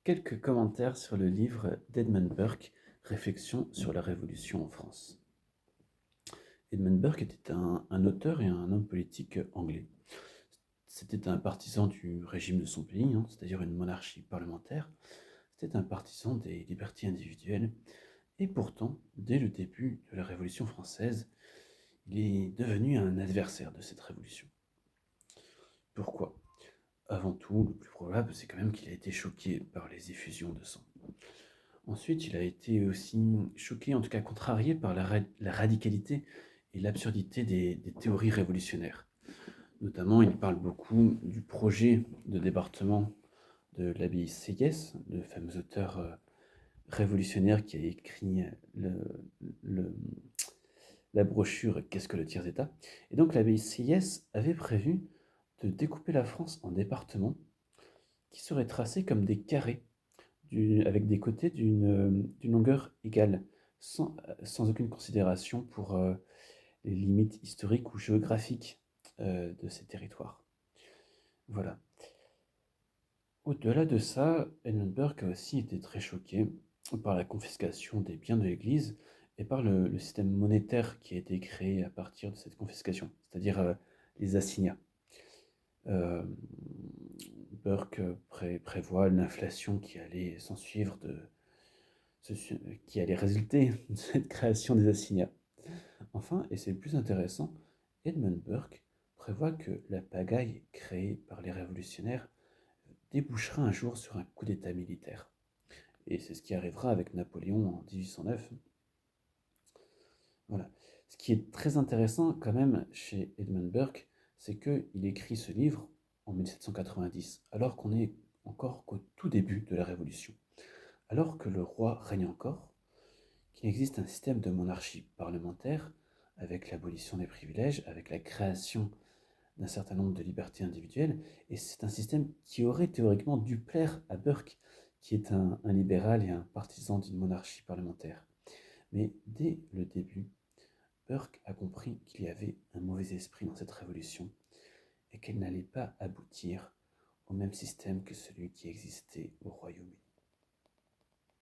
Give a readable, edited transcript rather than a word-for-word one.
Quelques commentaires sur le livre d'Edmund Burke, Réflexions sur la Révolution en France. Edmund Burke était un auteur et un homme politique anglais. C'était un partisan du régime de son pays, c'est-à-dire une monarchie parlementaire. C'était un partisan des libertés individuelles. Et pourtant, dès le début de la Révolution française, il est devenu un adversaire de cette révolution. Pourquoi? Avant tout, le plus probable, c'est quand même qu'il a été choqué par les effusions de sang. Ensuite, il a été aussi choqué, en tout cas contrarié par la radicalité et l'absurdité des théories révolutionnaires. Notamment, il parle beaucoup du projet de débarquement de l'abbaye Sieyès, le fameux auteur révolutionnaire qui a écrit le- la brochure Qu'est-ce que le tiers-État? Et donc l'abbaye Sieyès avait prévu de découper la France en départements qui seraient tracés comme des carrés avec des côtés d'une longueur égale, sans aucune considération pour les limites historiques ou géographiques de ces territoires. Voilà. Au-delà de ça, Edmund Burke a aussi été très choqué par la confiscation des biens de l'Église et par le système monétaire qui a été créé à partir de cette confiscation, c'est-à-dire les assignats. Euh, Burke prévoit l'inflation qui allait s'ensuivre qui allait résulter de cette création des assignats. Enfin, et c'est le plus intéressant, Edmund Burke prévoit que la pagaille créée par les révolutionnaires débouchera un jour sur un coup d'État militaire. Et c'est ce qui arrivera avec Napoléon en 1809. Voilà. Ce qui est très intéressant quand même chez Edmund Burke, c'est qu'il écrit ce livre en 1790, alors qu'on est encore qu'au tout début de la Révolution, alors que le roi règne encore, qu'il existe un système de monarchie parlementaire avec l'abolition des privilèges, avec la création d'un certain nombre de libertés individuelles, et c'est un système qui aurait théoriquement dû plaire à Burke, qui est un libéral et un partisan d'une monarchie parlementaire. Mais dès le début, Burke a compris qu'il y avait un mauvais esprit dans cette révolution et qu'elle n'allait pas aboutir au même système que celui qui existait au Royaume-Uni.